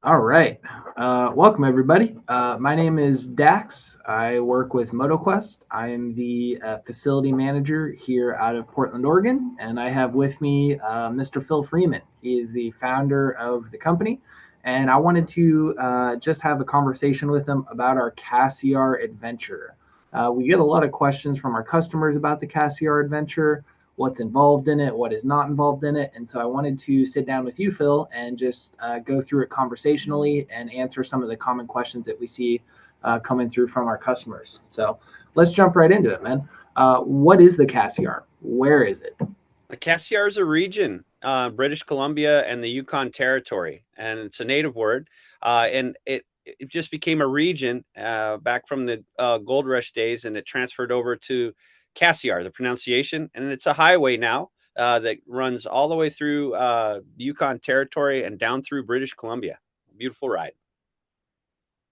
All right. Welcome, everybody. My name is Dax. I work with MotoQuest. I am the facility manager here out of Portland, Oregon, and I have with me Mr. Phil Freeman. He is the founder of the company, and I wanted to just have a conversation with him about our Cassiar Adventure. We get a lot of questions from our customers about the Cassiar Adventure, what's involved in it, what is not involved in it. And so I wanted to sit down with you, Phil, and just go through it conversationally and answer some of the common questions that we see coming through from our customers. So let's jump right into it, man. What is the Cassiar? Where is it? Cassiar is a region, British Columbia and the Yukon Territory, and it's a native word. And it just became a region back from the gold rush days, and it transferred over to Cassiar, the pronunciation, and it's a highway now that runs all the way through the Yukon Territory and down through British Columbia. Beautiful ride.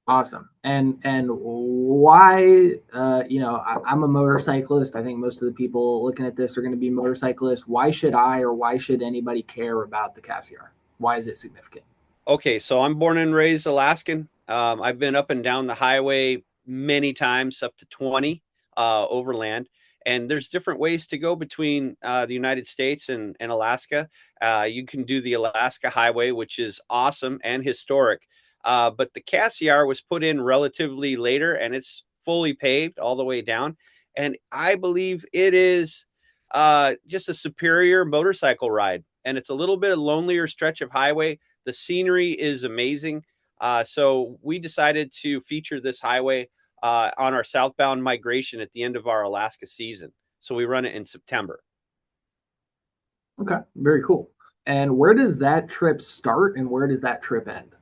Awesome. And why? I'm a motorcyclist. I think most of the people looking at this are going to be motorcyclists. Why should I or why should anybody care about the Cassiar? Why is it significant? Okay, so I'm born and raised Alaskan. I've been up and down the highway many times, up to 20 overland. And there's different ways to go between the United States and Alaska. You can do the Alaska Highway, which is awesome and historic. But the Cassiar was put in relatively later and it's fully paved all the way down. And I believe it is just a superior motorcycle ride. And it's a little bit lonelier stretch of highway. The scenery is amazing. So we decided to feature this highway on our southbound migration at the end of our Alaska season. So we run it in September. Okay, very cool. And where does that trip start and where does that trip end?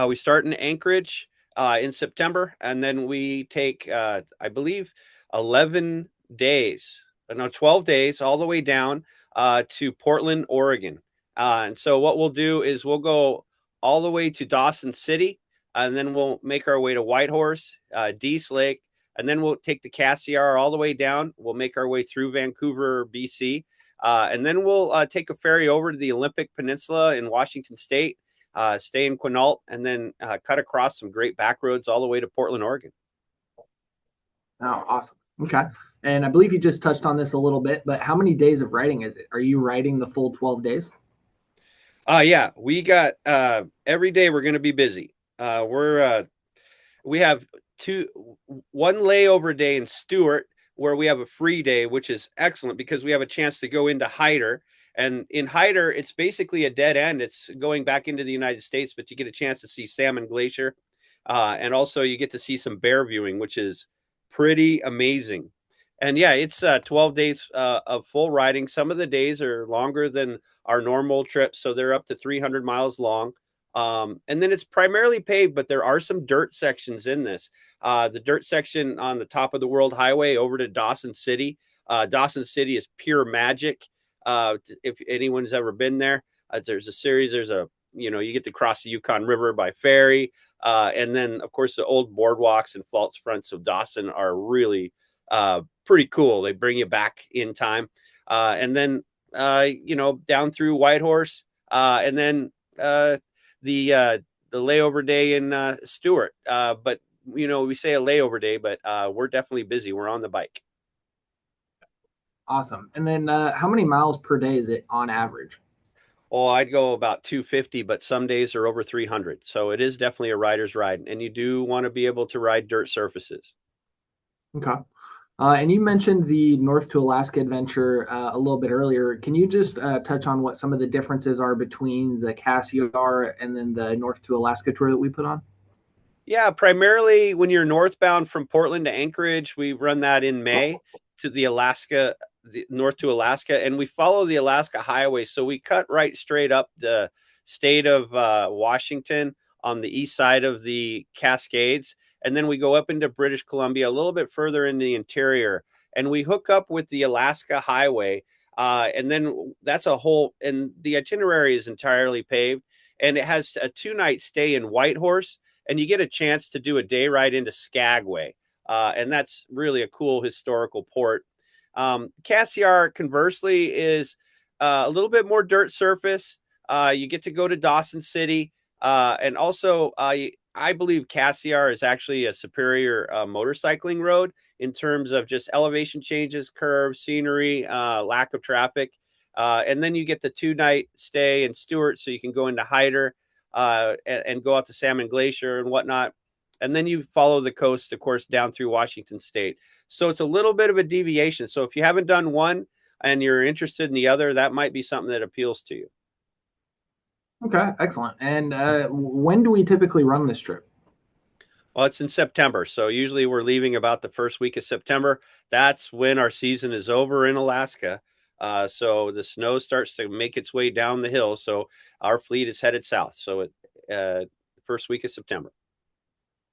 We start in Anchorage in September, and then we take, I believe, 11 days, no, 12 days all the way down to Portland, Oregon. And so what we'll do is we'll go all the way to Dawson City, and then we'll make our way to Whitehorse, Dease Lake, and then we'll take the Cassiar all the way down. We'll make our way through Vancouver, BC, and then we'll take a ferry over to the Olympic Peninsula in Washington State, stay in Quinault, and then cut across some great back roads all the way to Portland, Oregon. Oh, awesome. Okay. And I believe you just touched on this a little bit, but how many days of writing is it? Are you writing the full 12 days? Yeah, we got every day we're going to be busy. We have one layover day in Stewart where we have a free day, which is excellent because we have a chance to go into Hyder. And in Hyder, it's basically a dead end. It's going back into the United States, but you get a chance to see Salmon Glacier. And also you get to see some bear viewing, which is pretty amazing. And yeah, it's 12 days of full riding. Some of the days are longer than our normal trips, so they're up to 300 miles long. And then it's primarily paved, but there are some dirt sections in this. The dirt section on the top of the World Highway over to Dawson City. Dawson City is pure magic. If anyone's ever been there, you get to cross the Yukon River by ferry. And then, of course, the old boardwalks and false fronts of Dawson are really pretty cool. They bring you back in time. And then, down through Whitehorse, and then the layover day in Stewart. But we say a layover day, but we're definitely busy. We're on the bike. Awesome. And then how many miles per day is it on average? Oh, I'd go about 250, but some days are over 300. So it is definitely a rider's ride, and you do want to be able to ride dirt surfaces. Okay. And you mentioned the North to Alaska adventure a little bit earlier. Can you just touch on what some of the differences are between the Cassiar and then the North to Alaska tour that we put on? Yeah, primarily when you're northbound from Portland to Anchorage, we run that in May to the north to Alaska, and we follow the Alaska Highway. So we cut right straight up the state of Washington on the east side of the Cascades, and then we go up into British Columbia a little bit further in the interior, and we hook up with the Alaska Highway, and then and the itinerary is entirely paved, and it has a 2 night stay in Whitehorse, and you get a chance to do a day ride into Skagway. And that's really a cool historical port. Cassiar, conversely, is a little bit more dirt surface. You get to go to Dawson City. And also, I believe Cassiar is actually a superior motorcycling road in terms of just elevation changes, curves, scenery, lack of traffic. And then you get the 2 night stay in Stewart, so you can go into Hyder and go out to Salmon Glacier and whatnot. And then you follow the coast, of course, down through Washington State. So it's a little bit of a deviation. So if you haven't done one and you're interested in the other, that might be something that appeals to you. Okay, excellent. And when do we typically run this trip? Well, it's in September. So usually we're leaving about the first week of September. That's when our season is over in Alaska. So the snow starts to make its way down the hill. So our fleet is headed south. So first week of September.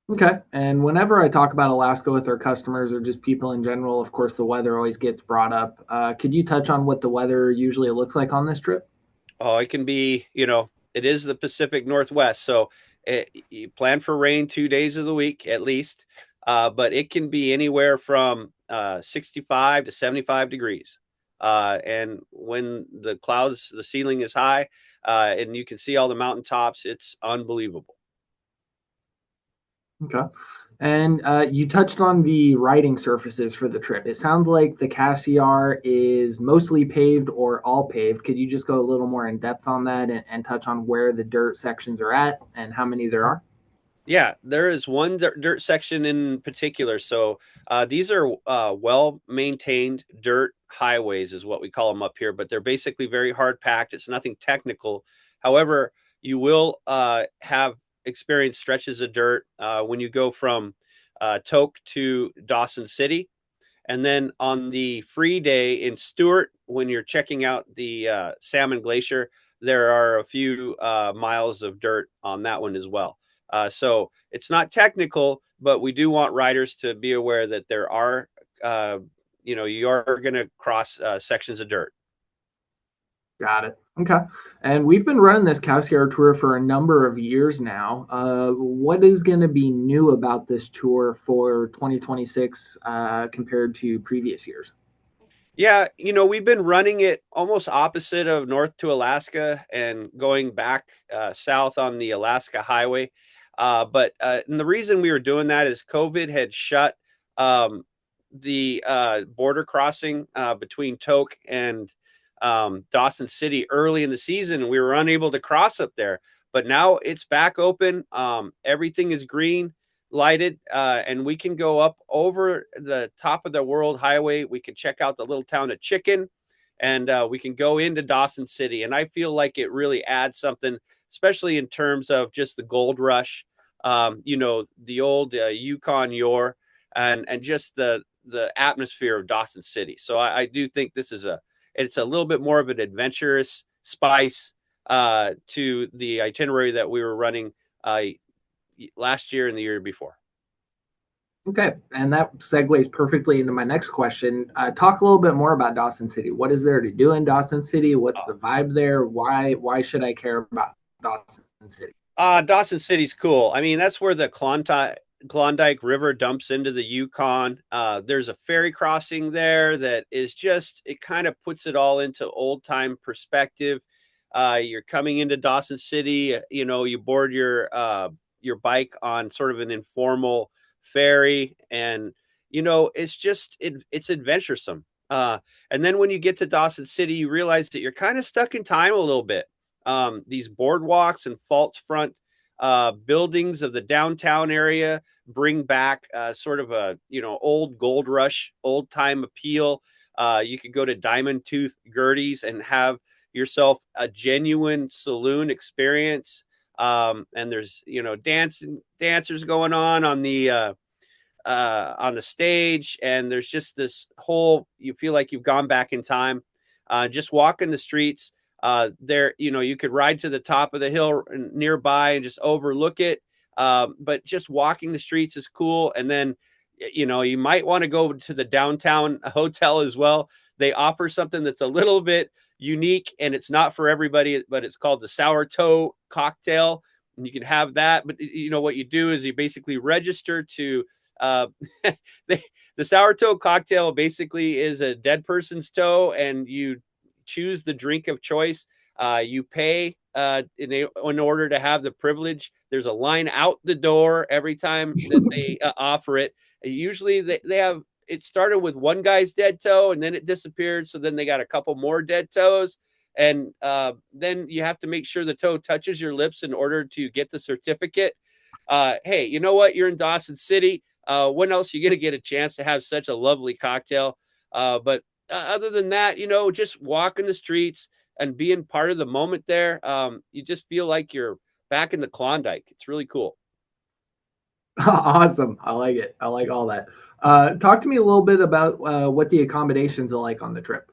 Okay. And whenever I talk about Alaska with our customers or just people in general, of course, the weather always gets brought up. Could you touch on what the weather usually looks like on this trip? Oh, it can be, it is the Pacific Northwest. So you plan for rain 2 days of the week at least. But it can be anywhere from 65 to 75 degrees. And when the ceiling is high, and you can see all the mountaintops, it's unbelievable. Okay. And you touched on the riding surfaces for the trip. It sounds like the Cassiar is mostly paved or all paved. Could you just go a little more in depth on that and touch on where the dirt sections are at and how many there are? Yeah, there is one dirt section in particular. So these are well maintained dirt highways, is what we call them up here, but they're basically very hard packed. It's nothing technical. However, you will have experienced stretches of dirt when you go from Tok to Dawson City. And then on the free day in Stewart, when you're checking out the Salmon Glacier, there are a few miles of dirt on that one as well. So it's not technical, but we do want riders to be aware that there are, you are going to cross sections of dirt. Got it. Okay. And we've been running this Cassiar tour for a number of years now. What is going to be new about this tour for 2026 compared to previous years? Yeah, we've been running it almost opposite of north to Alaska and going back south on the Alaska Highway. And the reason we were doing that is COVID had shut um, the border crossing between Tok and Dawson City early in the season, and we were unable to cross up there. But now it's back open. Everything is green lighted, and we can go up over the top of the World Highway. We can check out the little town of Chicken, and we can go into Dawson City. And I feel like it really adds something, especially in terms of just the gold rush, the old Yukon Yore, and just the atmosphere of Dawson City. So I do think it's a little bit more of an adventurous spice to the itinerary that we were running last year and the year before. Okay, and that segues perfectly into my next question. Talk a little bit more about Dawson City. What is there to do in Dawson City? What's the vibe there? Why should I care about Dawson City? Dawson City's cool. I mean, that's where the Klondike River dumps into the Yukon. There's a ferry crossing there that is just, it kind of puts it all into old time perspective. You're coming into Dawson City, you board your bike on sort of an informal ferry, and it's adventuresome. And then when you get to Dawson City, you realize that you're kind of stuck in time a little bit. These boardwalks and false front buildings of the downtown area bring back sort of a old gold rush, old time appeal. You could go to Diamond Tooth Gertie's and have yourself a genuine saloon experience. And there's dancers going on the stage, and there's just this whole, you feel like you've gone back in time. Just walking the streets there, you could ride to the top of the hill nearby and just overlook it. But just walking the streets is cool. And then you might want to go to the downtown hotel as well. They offer something that's a little bit unique, and it's not for everybody, but it's called the sour toe cocktail, and you can have that. But what you do is you basically register to uh, the sour toe cocktail basically is a dead person's toe, and you choose the drink of choice. You pay in order to have the privilege. There's a line out the door every time that they offer it. Usually they have it started with one guy's dead toe and then it disappeared. So then they got a couple more dead toes. And then you have to make sure the toe touches your lips in order to get the certificate. Hey, you know what? You're in Dawson City. When else are you going to get a chance to have such a lovely cocktail? But other than that, just walking the streets and being part of the moment there, you just feel like you're back in the Klondike. It's really cool. Awesome. I like it. I like all that. Talk to me a little bit about what the accommodations are like on the trip.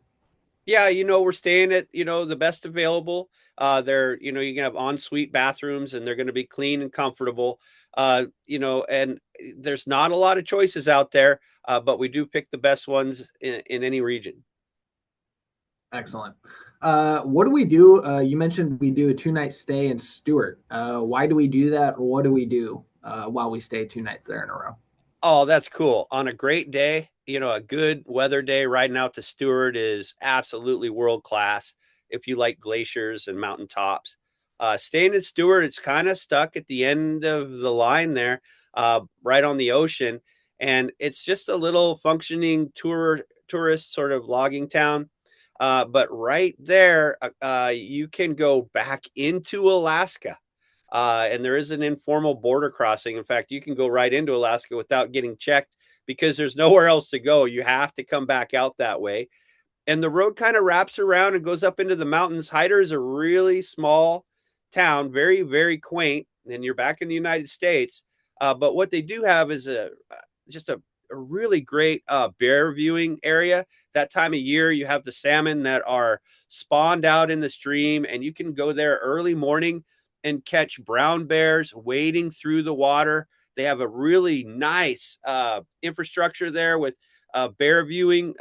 Yeah, we're staying at, the best available. They're, you can have ensuite bathrooms and they're going to be clean and comfortable. And there's not a lot of choices out there, but we do pick the best ones in any region. Excellent. What do we do? You mentioned we do a 2 night stay in Stewart. Why do we do that? Or what do we do while we stay 2 nights there in a row? Oh, that's cool. On a great day, a good weather day, riding out to Stewart is absolutely world class. If you like glaciers and mountain tops, staying at Stewart, it's kind of stuck at the end of the line there, right on the ocean, and it's just a little functioning tourist sort of logging town. But right there, you can go back into Alaska. And there is an informal border crossing. In fact, you can go right into Alaska without getting checked because there's nowhere else to go. You have to come back out that way. And the road kind of wraps around and goes up into the mountains. Hyder is a really small town, very, very quaint. And you're back in the United States. But what they do have is just a really great bear viewing area. That time of year, you have the salmon that are spawned out in the stream, and you can go there early morning and catch brown bears wading through the water. They have a really nice infrastructure there with bear viewing,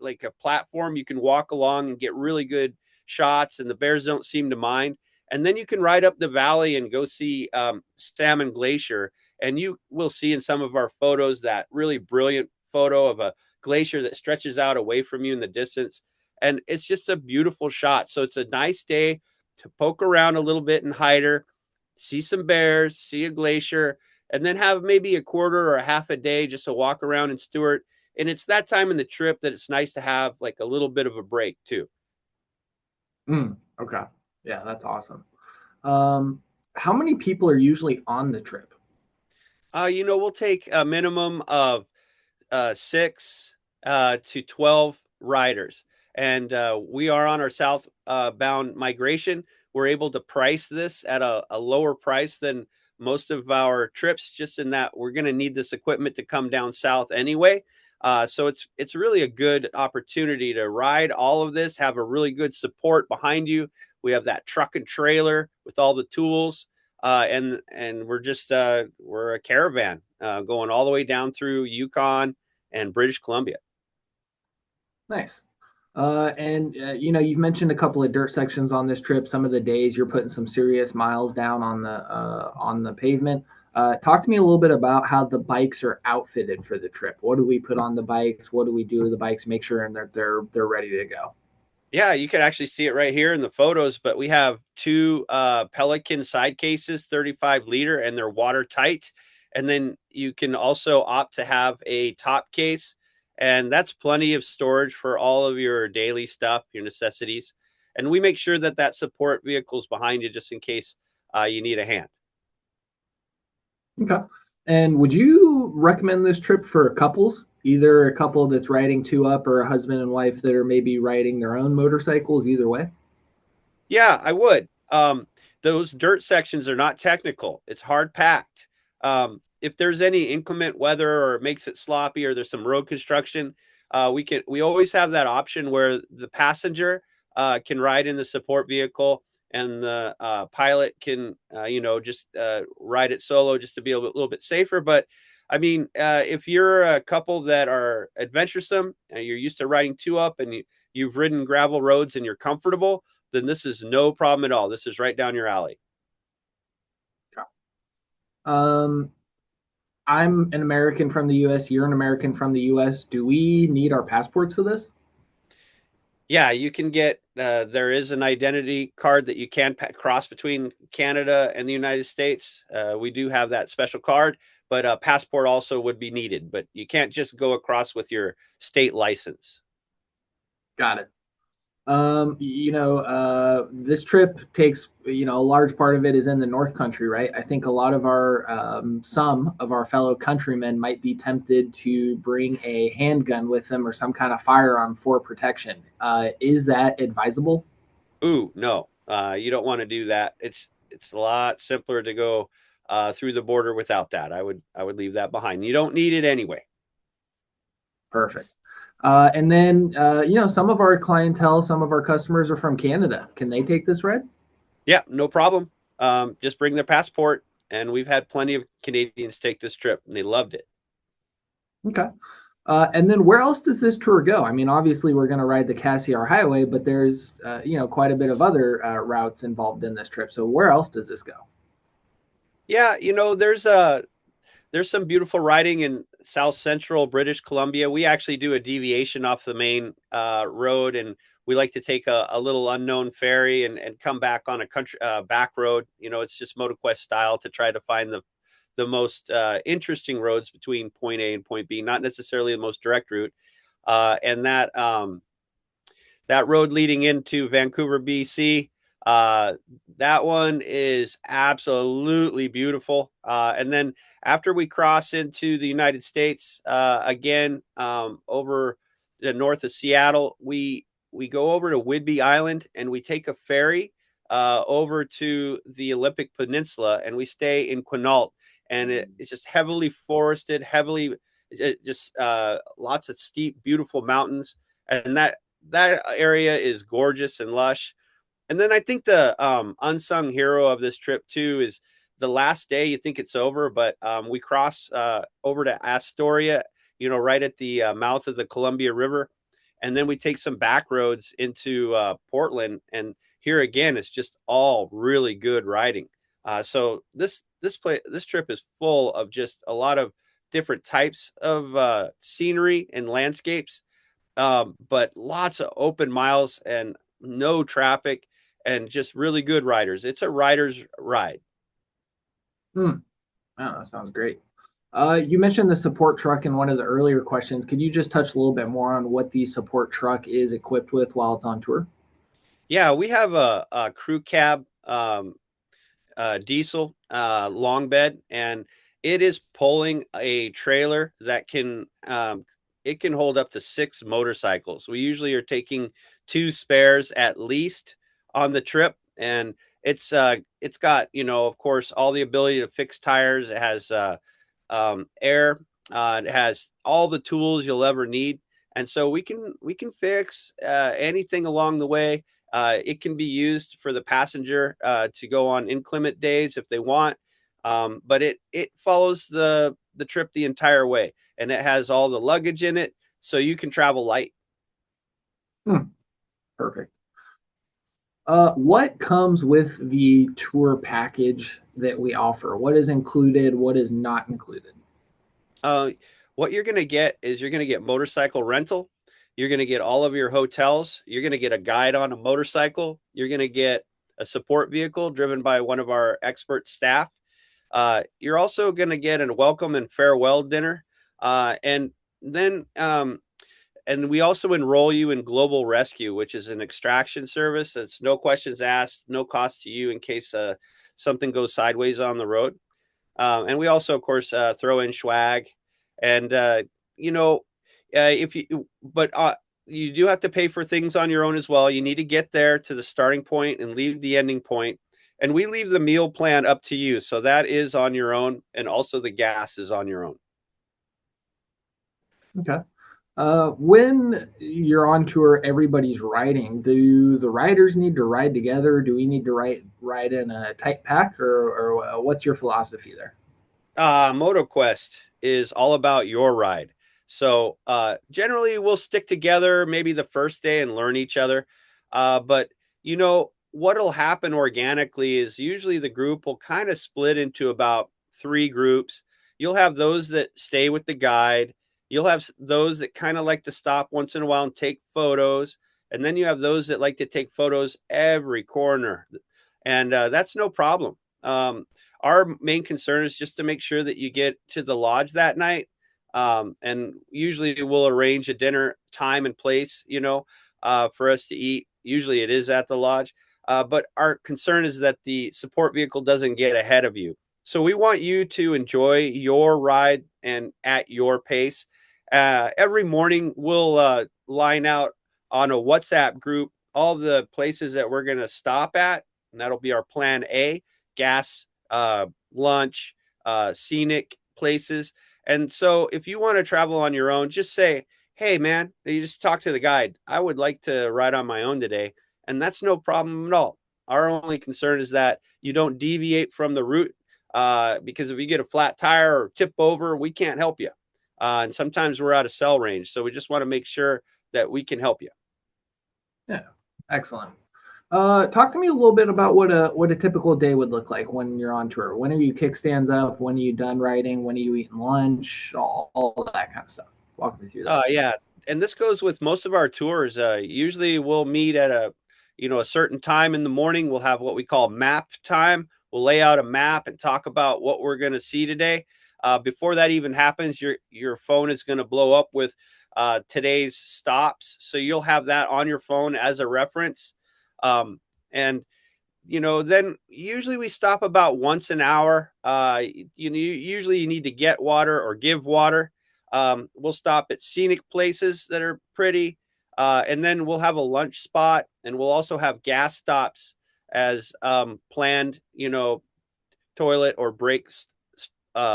like a platform you can walk along and get really good shots, and the bears don't seem to mind. And then you can ride up the valley and go see Salmon Glacier. And you will see in some of our photos that really brilliant photo of a glacier that stretches out away from you in the distance. And it's just a beautiful shot. So it's a nice day to poke around a little bit in Hyder, see some bears, see a glacier, and then have maybe a quarter or a half a day just to walk around in Stewart. And it's that time in the trip that it's nice to have like a little bit of a break too. Okay. Yeah, that's awesome. Um, how many people are usually on the trip? We'll take a minimum of 6 to 12 riders. And we are on our southbound migration. We're able to price this at a lower price than most of our trips, just in that we're going to need this equipment to come down south anyway. So it's really a good opportunity to ride all of this, have a really good support behind you. We have that truck and trailer with all the tools, and we're a caravan going all the way down through Yukon and British Columbia. Nice. And you've mentioned a couple of dirt sections on this trip. Some of the days you're putting some serious miles down on the pavement. Talk to me a little bit about how the bikes are outfitted for the trip. What do we put on the bikes? What do we do to the bikes? Make sure and they're ready to go. Yeah, you can actually see it right here in the photos, but we have two Pelican side cases, 35 liter, and they're watertight. And then you can also opt to have a top case, and that's plenty of storage for all of your daily stuff, your necessities. And we make sure that that support vehicle is behind you just in case you need a hand. Okay. And would you recommend this trip for couples? Either a couple that's riding two up or a husband and wife that are maybe riding their own motorcycles, either way? Yeah, I would. Those dirt sections are not technical. It's hard packed. If there's any inclement weather or it makes it sloppy or there's some road construction, we always have that option where the passenger can ride in the support vehicle and the pilot can just ride it solo just to be little bit safer. But I mean, if you're a couple that are adventuresome and you're used to riding two up and you've ridden gravel roads and you're comfortable, then this is no problem at all. This is right down your alley. Um, I'm an American from the U.S. You're an American from the U.S. Do we need our passports for this? Yeah, you can get there is an identity card that you can cross between Canada and the United States. We do have that special card, but a passport also would be needed. But you can't just go across with your state license. Got it. This trip takes, a large part of it is in the North Country, right? I think a lot of some of our fellow countrymen might be tempted to bring a handgun with them or some kind of firearm for protection. Is that advisable? Ooh, no, you don't want to do that. It's a lot simpler to go through the border without that. I would leave that behind. You don't need it anyway. Perfect. And then, some of our clientele, some of our customers are from Canada. Can they take this ride? Yeah, no problem. Just bring their passport, and we've had plenty of Canadians take this trip, and they loved it. Okay. And then where else does this tour go? I mean, obviously we're going to ride the Cassiar Highway, but there's quite a bit of other routes involved in this trip. So where else does this go? Yeah, there's some beautiful riding in South Central British Columbia. We actually do a deviation off the main road, and we like to take a little unknown ferry and come back on a country back road. It's just MotoQuest style to try to find the most interesting roads between point A and point B, not necessarily the most direct route. And that road leading into Vancouver, BC. Uh, that one is absolutely beautiful. And then after we cross into the United States, again, over the north of Seattle, we go over to Whidbey Island and we take a ferry over to the Olympic Peninsula and we stay in Quinault. And it's just heavily forested, heavily just lots of steep, beautiful mountains. And that area is gorgeous and lush. And then I think the unsung hero of this trip too is the last day. You think it's over, but we cross over to Astoria, right at the mouth of the Columbia River, and then we take some back roads into Portland. And here again, it's just all really good riding. So this trip is full of just a lot of different types of scenery and landscapes, but lots of open miles and no traffic and just really good riders. It's a rider's ride. Hmm. Oh, that sounds great. You mentioned the support truck in one of the earlier questions. Could you just touch a little bit more on what the support truck is equipped with while it's on tour? Yeah, we have a crew cab diesel long bed, and it is pulling a trailer that it can hold up to 6 motorcycles. We usually are taking 2 spares at least on the trip, and it's got of course all the ability to fix tires. It has air. It has all the tools you'll ever need, and so we can fix anything along the way. It can be used for the passenger to go on inclement days if they want, but it follows the trip the entire way, and it has all the luggage in it, so you can travel light. Hmm. Perfect. What comes with the tour package that we offer? What is included? What is not included? Uh, what you're going to get is you're going to get motorcycle rental. You're going to get all of your hotels. You're going to get a guide on a motorcycle. You're going to get a support vehicle driven by one of our expert staff. You're also going to get a welcome and farewell dinner. And then, and we also enroll you in Global Rescue, which is an extraction service that's no questions asked, no cost to you in case something goes sideways on the road. And we also, of course, throw in swag, and you know, if you, but you do have to pay for things on your own as well. You need to get there to the starting point and leave the ending point, and we leave the meal plan up to you. So that is on your own, and also the gas is on your own. Okay. When you're on tour, everybody's riding. Do the riders need to ride together? Do we need to ride in a tight pack, or what's your philosophy there? MotoQuest is all about your ride. So generally, we'll stick together maybe the first day and learn each other. But what'll happen organically is usually the group will kind of split into about 3 groups. You'll have those that stay with the guide. You'll have those that kind of like to stop once in a while and take photos. And then you have those that like to take photos every corner, and that's no problem. Our main concern is just to make sure that you get to the lodge that night. And usually we'll arrange a dinner time and place, for us to eat. Usually it is at the lodge. But our concern is that the support vehicle doesn't get ahead of you. So we want you to enjoy your ride and at your pace. Every morning we'll line out on a WhatsApp group all the places that we're going to stop at, and that'll be our plan A: gas, lunch, scenic places. And so if you want to travel on your own, just say, hey, man, you just talk to the guide. I would like to ride on my own today. And that's no problem at all. Our only concern is that you don't deviate from the route, because if you get a flat tire or tip over, we can't help you. And sometimes we're out of cell range. So we just want to make sure that we can help you. Yeah, excellent. Talk to me a little bit about what a typical day would look like when you're on tour. When are you kickstands up? When are you done riding? When are you eating lunch? All of that kind of stuff. Walk me through that. Yeah, and this goes with most of our tours. Usually, we'll meet at a certain time in the morning. We'll have what we call map time. We'll lay out a map and talk about what we're going to see today. Before that even happens, your phone is going to blow up with today's stops, so you'll have that on your phone as a reference. And then usually we stop about once an hour. Usually you need to get water or give water. We'll stop at scenic places that are pretty, and then we'll have a lunch spot, and we'll also have gas stops as planned, toilet or break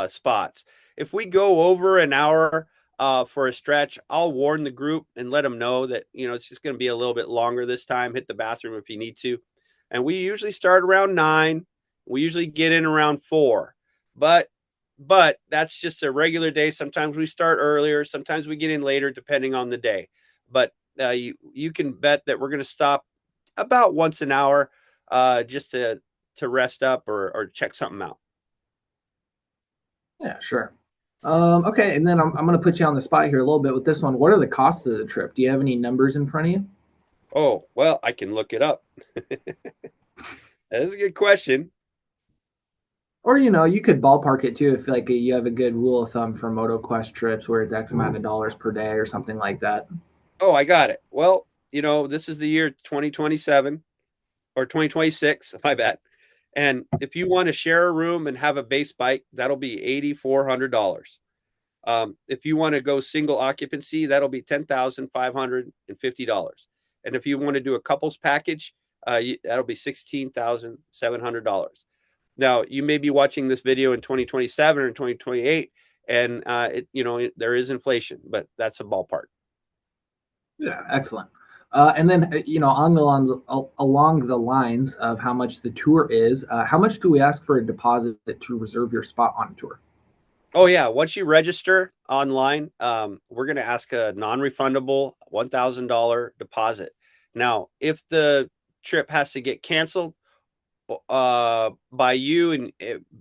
spots. If we go over an hour for a stretch, I'll warn the group and let them know that it's just going to be a little bit longer this time. Hit the bathroom if you need to. And we usually start around 9. We usually get in around 4. But that's just a regular day. Sometimes we start earlier, sometimes we get in later, depending on the day. But you can bet that we're going to stop about once an hour, just to rest up or check something out. Yeah, sure. Okay, and then I'm going to put you on the spot here a little bit with this one. What are the costs of the trip? Do you have any numbers in front of you? Oh, well, I can look it up. That's a good question. Or you could ballpark it too if like you have a good rule of thumb for MotoQuest trips where it's X amount of dollars per day or something like that. Oh, I got it. Well, this is the year 2027 or 2026, my bad. And if you want to share a room and have a base bike, that'll be $8,400. If you want to go single occupancy, that'll be $10,550. And if you want to do a couples package, that'll be $16,700. Now, you may be watching this video in 2027 or 2028, and there is inflation, but that's a ballpark. Yeah, excellent. And then along the lines of how much the tour is, how much do we ask for a deposit to reserve your spot on tour? Oh yeah, once you register online, we're going to ask a non-refundable $1,000 deposit. Now, if the trip has to get canceled by you and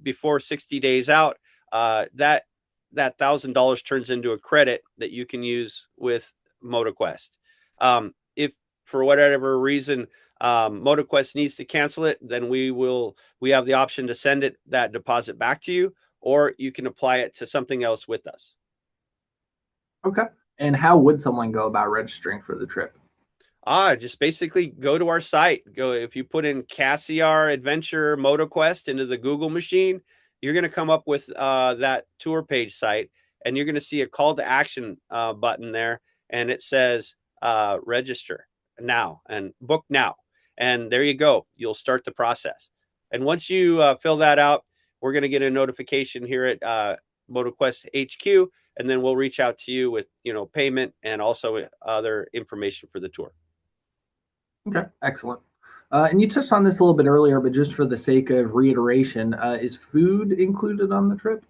before 60 days out, that $1,000 turns into a credit that you can use with MotoQuest. If for whatever reason MotoQuest needs to cancel it, then we have the option to send that deposit back to you, or you can apply it to something else with us. Okay. And how would someone go about registering for the trip? Just basically go to our site. If you put in Cassiar Adventure MotoQuest into the Google machine, you're going to come up with that tour page site, and you're going to see a call to action button there, and it says register now and book now. And there you go. You'll start the process. And once you fill that out, we're going to get a notification here at MotoQuest HQ, and then we'll reach out to you with payment and also other information for the tour. Okay, excellent. And you touched on this a little bit earlier, but just for the sake of reiteration, is food included on the trip?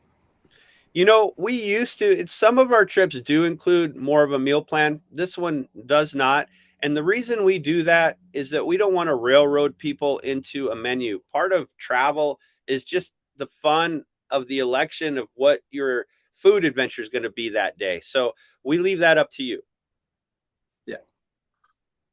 We used to, some of our trips do include more of a meal plan. This one does not. And the reason we do that is that we don't want to railroad people into a menu. Part of travel is just the fun of the election of what your food adventure is going to be that day. So we leave that up to you. Yeah.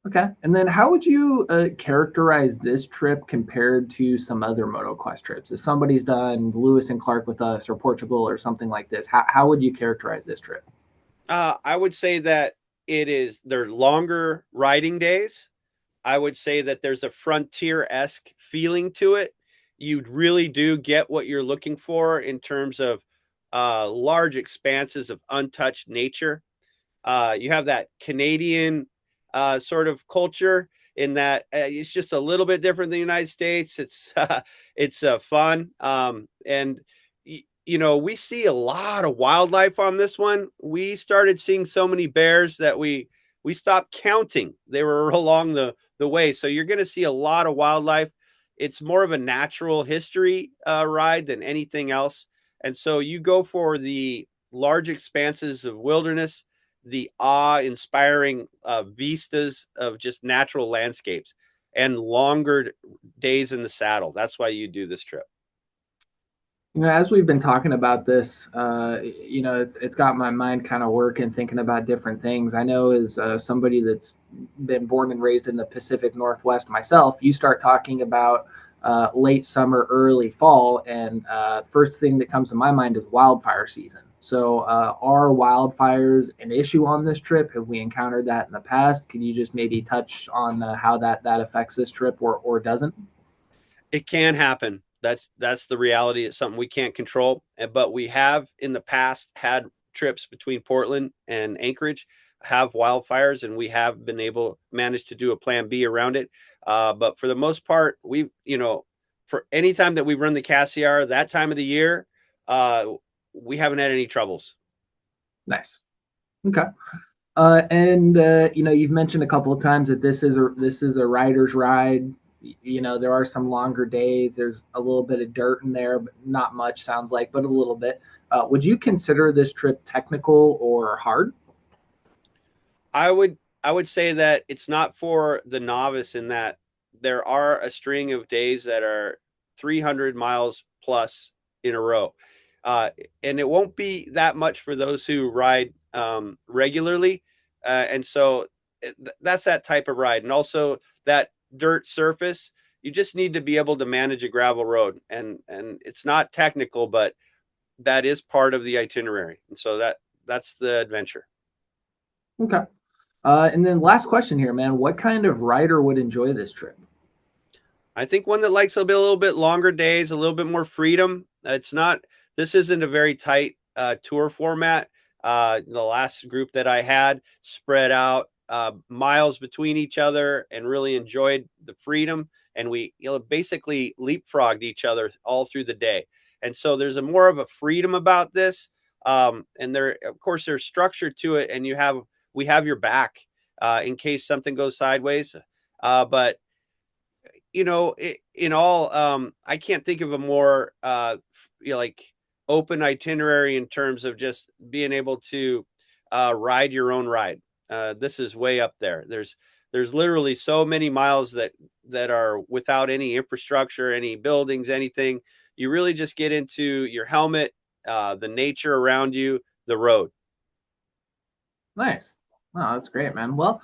Okay. And then how would you characterize this trip compared to some other MotoQuest trips? If somebody's done Lewis and Clark with us or Portugal or something like this, how would you characterize this trip? I would say that they're longer riding days. I would say that there's a frontier-esque feeling to it. You really do get what you're looking for in terms of large expanses of untouched nature. You have that Canadian sort of culture in that it's just a little bit different than the United States. It's fun, and we see a lot of wildlife on this one. We started seeing so many bears that we stopped counting. They were along the way, so you're going to see a lot of wildlife. It's more of a natural history ride than anything else, and so you go for the large expanses of wilderness, the awe-inspiring vistas of just natural landscapes, and longer days in the saddle. That's why you do this trip. As we've been talking about this, it's got my mind kind of working, thinking about different things. I know as somebody that's been born and raised in the Pacific Northwest myself, you start talking about late summer, early fall, and first thing that comes to my mind is wildfire season. So, are wildfires an issue on this trip? Have we encountered that in the past? Could you just maybe touch on how that affects this trip or doesn't? It can happen. That's the reality. It's something we can't control, but we have in the past had trips between Portland and Anchorage have wildfires, and we have been able managed to do a plan B around it. But for the most part, for any time that we've run the Cassiar that time of the year, uh, we haven't had any troubles. Nice. Okay. And you've mentioned a couple of times that this is a rider's ride. There are some longer days. There's a little bit of dirt in there, but not much. Sounds like, but a little bit. Would you consider this trip technical or hard? I would say that it's not for the novice in that there are a string of days that are 300 miles plus in a row. Uh, and it won't be that much for those who ride regularly. And so that's that type of ride. And also that dirt surface, you just need to be able to manage a gravel road. And it's not technical, but that is part of the itinerary. And so that's the adventure. Okay. And then last question here, man. What kind of rider would enjoy this trip? I think one that likes a little bit longer days, a little bit more freedom. This isn't a very tight tour format. The last group that I had spread out miles between each other and really enjoyed the freedom. And we basically leapfrogged each other all through the day. And so there's a more of a freedom about this. And of course, there's structure to it, and we have your back in case something goes sideways. But in all, I can't think of a more, like open itinerary in terms of just being able to ride your own ride. This is way up there. There's literally so many miles that are without any infrastructure, any buildings, anything. You really just get into your helmet, the nature around you, the road. Nice. Oh, that's great, man. Well,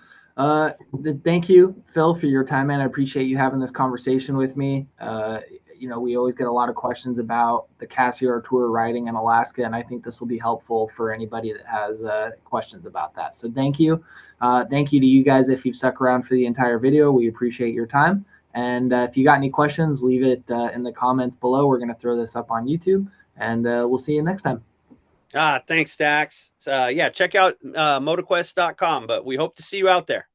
thank you, Phil, for your time, man. I appreciate you having this conversation with me. We always get a lot of questions about the Cassiar Tour riding in Alaska, and I think this will be helpful for anybody that has questions about that. So thank you. Thank you to you guys if you've stuck around for the entire video. We appreciate your time. And if you got any questions, leave it in the comments below. We're going to throw this up on YouTube, and we'll see you next time. Thanks, Dax. Yeah, check out motoquest.com, but we hope to see you out there.